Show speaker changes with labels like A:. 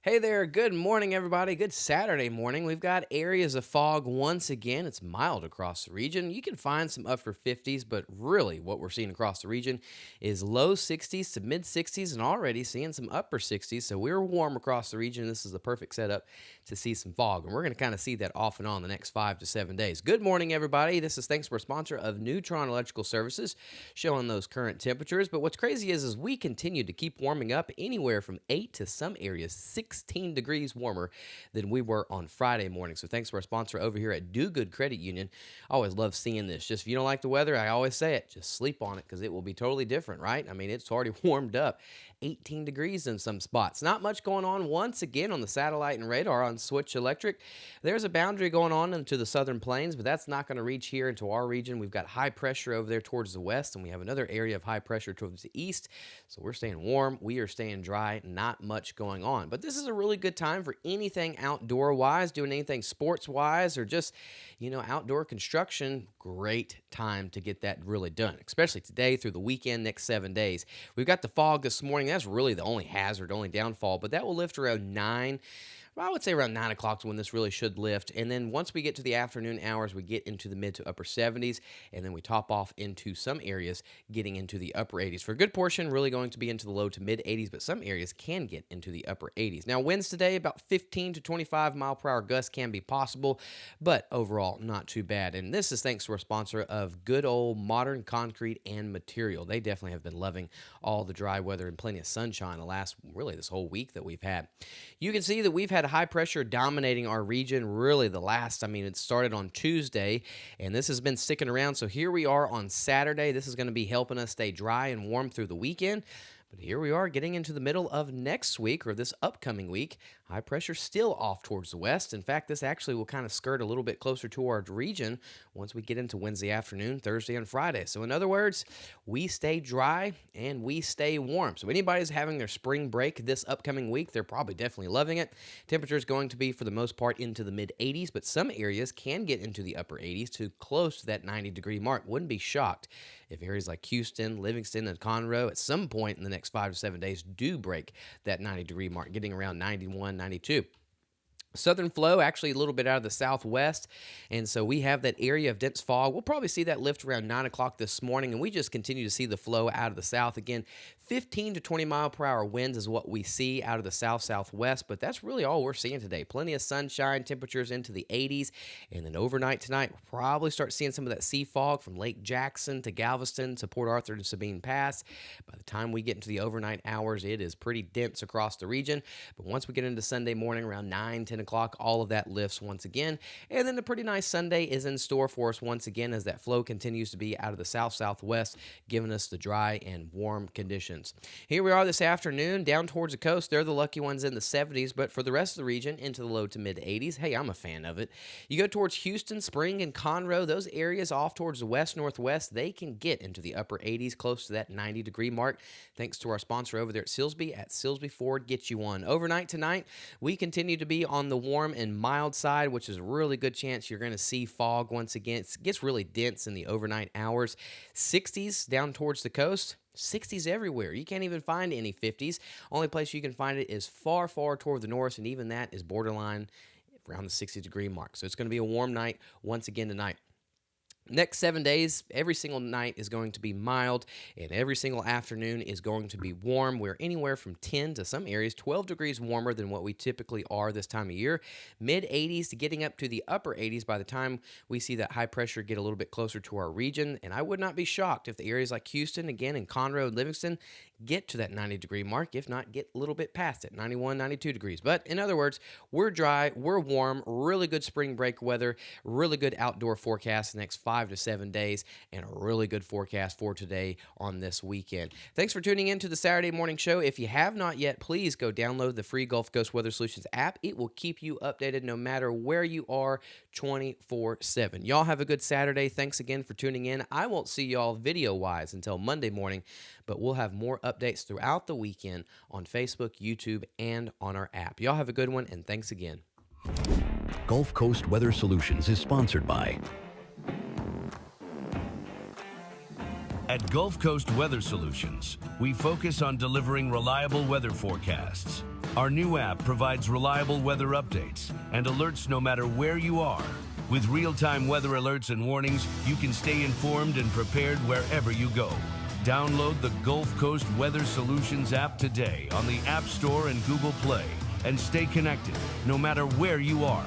A: Hey there, good morning, everybody. Good Saturday morning. We've got areas of fog once again. It's mild across the region. You can find some upper 50s, but really what we're seeing across the region is low 60s to mid 60s and already seeing some upper 60s. So we're warm across the region. This is the perfect setup to see some fog. And we're going to kind of see that off and on the next 5 to 7 days. Good morning, everybody. This is thanks for a sponsor of Neutron Electrical Services, showing those current temperatures. But what's crazy is we continue to keep warming up anywhere from 8 to some areas 16 degrees warmer than we were on Friday morning. So thanks to our sponsor over here at Do Good Credit Union. I always love seeing this. Just if you don't like the weather, I always say it, just sleep on it because it will be totally different, right? I mean, it's already warmed up 18 degrees in some spots. Not much going on once again on the satellite and radar on Switch Electric. There's a boundary going on into the southern plains, but that's not going to reach here into our region. We've got high pressure over there towards the west, and we have another area of high pressure towards the east. So we're staying warm. We are staying dry. Not much going on. But this is a really good time for anything outdoor wise, doing anything sports wise, or just, outdoor construction. Great time to get that really done, especially today through the weekend, next 7 days. We've got the fog this morning. That's really the only hazard, only downfall, but that will lift around 9. Well, I would say around 9 o'clock is when this really should lift. And then once we get to the afternoon hours, we get into the mid to upper 70s. And then we top off into some areas getting into the upper 80s. For a good portion, really going to be into the low to mid 80s, but some areas can get into the upper 80s. Now, winds today, about 15 to 25 mile per hour gusts can be possible, but overall, not too bad. And this is thanks to our sponsor of good old Modern Concrete and Material. They definitely have been loving all the dry weather and plenty of sunshine this whole week that we've had. You can see that we've had high pressure dominating our region really it started on Tuesday, and this has been sticking around. So here we are on Saturday. This is going to be helping us stay dry and warm through the weekend. But here we are getting into the middle of next week, or this upcoming week. High pressure still off towards the west. In fact, this actually will kind of skirt a little bit closer to our region once we get into Wednesday afternoon, Thursday, and Friday. So in other words, we stay dry and we stay warm. So anybody's having their spring break this upcoming week, they're probably definitely loving it. Temperature is going to be, for the most part, into the mid 80s, but some areas can get into the upper 80s to close to that 90-degree mark. Wouldn't be shocked if areas like Houston, Livingston, and Conroe at some point in the next 5 to 7 days do break that 90-degree mark, getting around 91, 92. Southern flow actually a little bit out of the southwest, and so we have that area of dense fog. We'll probably see that lift around 9 o'clock this morning, and we just continue to see the flow out of the south. Again, 15 to 20 mile per hour winds is what we see out of the south-southwest, but that's really all we're seeing today. Plenty of sunshine, temperatures into the 80s, and then overnight tonight, we'll probably start seeing some of that sea fog from Lake Jackson to Galveston to Port Arthur to Sabine Pass. By the time we get into the overnight hours, it is pretty dense across the region, but once we get into Sunday morning around 9, 10 o'clock, all of that lifts once again. And then a pretty nice Sunday is in store for us once again as that flow continues to be out of the south-southwest, giving us the dry and warm conditions. Here we are this afternoon down towards the coast. They're the lucky ones in the 70s, but for the rest of the region, into the low to mid 80s. Hey, I'm a fan of it. You go towards Houston, Spring, and Conroe, those areas off towards the west-northwest, they can get into the upper 80s, close to that 90-degree mark, thanks to our sponsor over there at Silsby Ford. Get you one. Overnight tonight, we continue to be on the warm and mild side, which is a really good chance you're going to see fog once again. It gets really dense in the overnight hours. 60s down towards the coast. 60s everywhere. You can't even find any 50s. Only place you can find it is far, far toward the north, and even that is borderline around the 60-degree mark. So it's going to be a warm night once again tonight. Next 7 days, every single night is going to be mild, and every single afternoon is going to be warm. We're anywhere from 10 to some areas 12 degrees warmer than what we typically are this time of year. Mid 80s to getting up to the upper 80s by the time we see that high pressure get a little bit closer to our region. And I would not be shocked if the areas like Houston, again, and Conroe and Livingston get to that 90-degree mark, if not get a little bit past it, 91, 92 degrees. But in other words, we're dry, we're warm, really good spring break weather, really good outdoor forecast the next 5 to 7 days, and a really good forecast for today on this weekend. Thanks for tuning in to the Saturday Morning Show. If you have not yet, please go download the free Gulf Coast Weather Solutions app. It will keep you updated no matter where you are 24/7. Y'all have a good Saturday. Thanks again for tuning in. I won't see y'all video-wise until Monday morning, but we'll have more updates throughout the weekend on Facebook, YouTube, and on our app. Y'all have a good one, and thanks again.
B: Gulf Coast Weather Solutions is sponsored by
C: At Gulf Coast Weather Solutions, we focus on delivering reliable weather forecasts. Our new app provides reliable weather updates and alerts no matter where you are. With real-time weather alerts and warnings, you can stay informed and prepared wherever you go. Download the Gulf Coast Weather Solutions app today on the App Store and Google Play and stay connected no matter where you are.